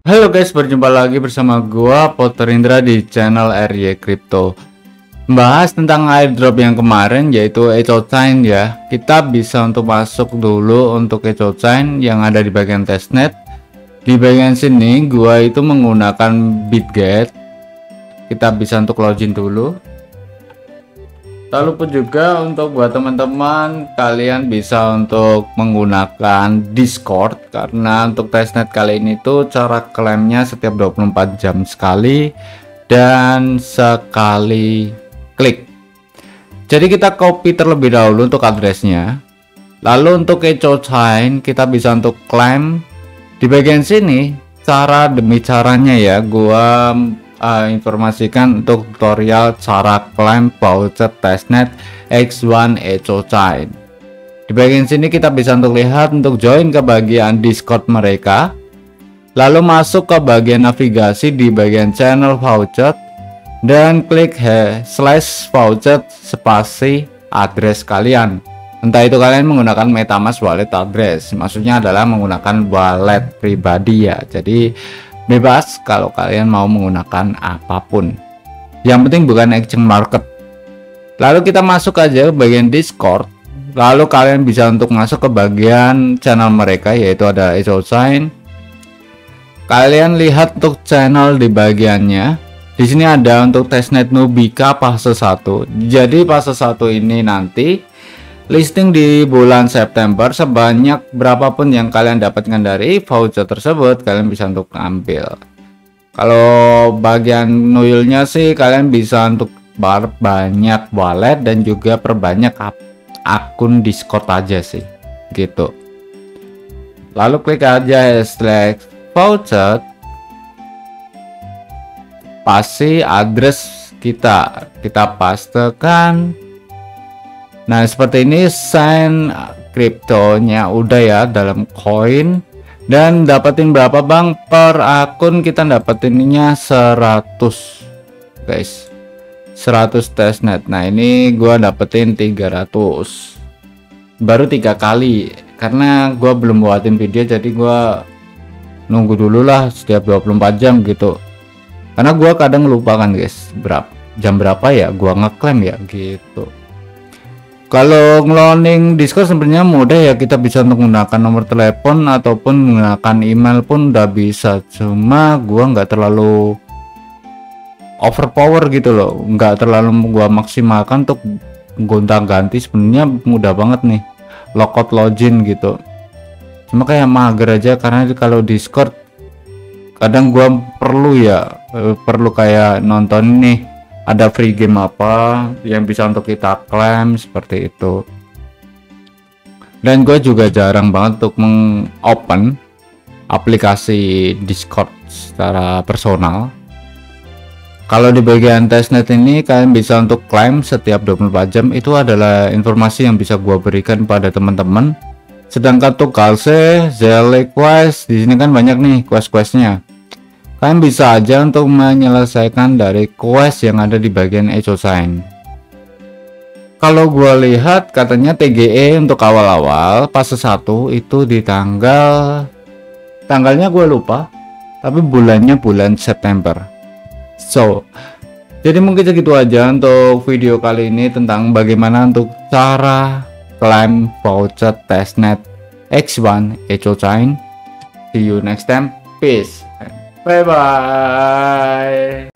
Halo guys, berjumpa lagi bersama gua Potter Indra di channel RY Crypto. Bahas tentang airdrop yang kemarin yaitu Echo Chain ya. Kita bisa untuk masuk dulu untuk Echo Chain yang ada di bagian testnet. Di bagian sini gua itu menggunakan Bitget. Kita bisa untuk login dulu. Lalu pun juga untuk buat teman-teman, kalian bisa untuk menggunakan Discord karena untuk testnet kali ini tuh cara klaimnya setiap 24 jam sekali dan sekali klik. Jadi kita copy terlebih dahulu untuk addressnya. Lalu untuk Echo Chain kita bisa untuk klaim di bagian sini. Cara demi caranya ya, gua informasikan untuk tutorial cara klaim voucher testnet X1 Echo Chain. Di bagian sini kita bisa untuk lihat untuk join ke bagian Discord mereka, lalu masuk ke bagian navigasi di bagian channel voucher dan klik /voucher spasi address kalian. Entah itu kalian menggunakan MetaMask wallet address, maksudnya adalah menggunakan wallet pribadi ya. Jadi bebas kalau kalian mau menggunakan apapun, yang penting bukan exchange market. Lalu kita masuk aja ke bagian Discord, lalu kalian bisa untuk masuk ke bagian channel mereka yaitu ada Echo Chain. Kalian lihat untuk channel di bagiannya, di sini ada untuk testnet Nubika fase 1. Jadi fase 1 ini nanti listing di bulan September, sebanyak berapapun yang kalian dapatkan dari voucher tersebut kalian bisa untuk ambil. Kalau bagian nuyulnya sih kalian bisa untuk banyak wallet dan juga perbanyak akun Discord aja sih gitu. Lalu klik aja /voucher pasti address kita pastekan. Nah seperti ini sign kriptonya udah ya dalam koin, dan dapetin berapa bang per akun? Kita dapetinnya 100 guys, 100 testnet. Nah ini gua dapetin 300 baru 3 kali karena gua belum buatin video, jadi gua nunggu dulu lah setiap 24 jam gitu, karena gua kadang lupa kan guys jam berapa ya gua ngeklaim ya gitu. Kalau ngeloading Discord sebenarnya mudah ya, kita bisa menggunakan nomor telepon ataupun menggunakan email pun udah bisa, cuma gua nggak terlalu overpower gitu loh, nggak terlalu gua maksimalkan untuk gonta-ganti. Sebenarnya mudah banget nih logout login gitu, cuma kayak mager aja karena kalau Discord kadang gua perlu kayak nonton nih ada free game apa yang bisa untuk kita klaim seperti itu. Dan gue juga jarang banget untuk mengopen aplikasi Discord secara personal. Kalau di bagian testnet ini kalian bisa untuk klaim setiap 24 jam, itu adalah informasi yang bisa gue berikan pada teman-teman. Sedangkan untuk Galse, Zelle Quest, di sini kan banyak nih quest-questnya. Kalian bisa aja untuk menyelesaikan dari quest yang ada di bagian Echo Chain. Kalau gua lihat katanya TGE untuk awal-awal fase 1 itu di tanggalnya gue lupa, tapi bulannya bulan September. Jadi mungkin segitu aja untuk video kali ini tentang bagaimana untuk cara klaim voucher testnet X1 Echo Chain. See you next time. Peace. Bye bye.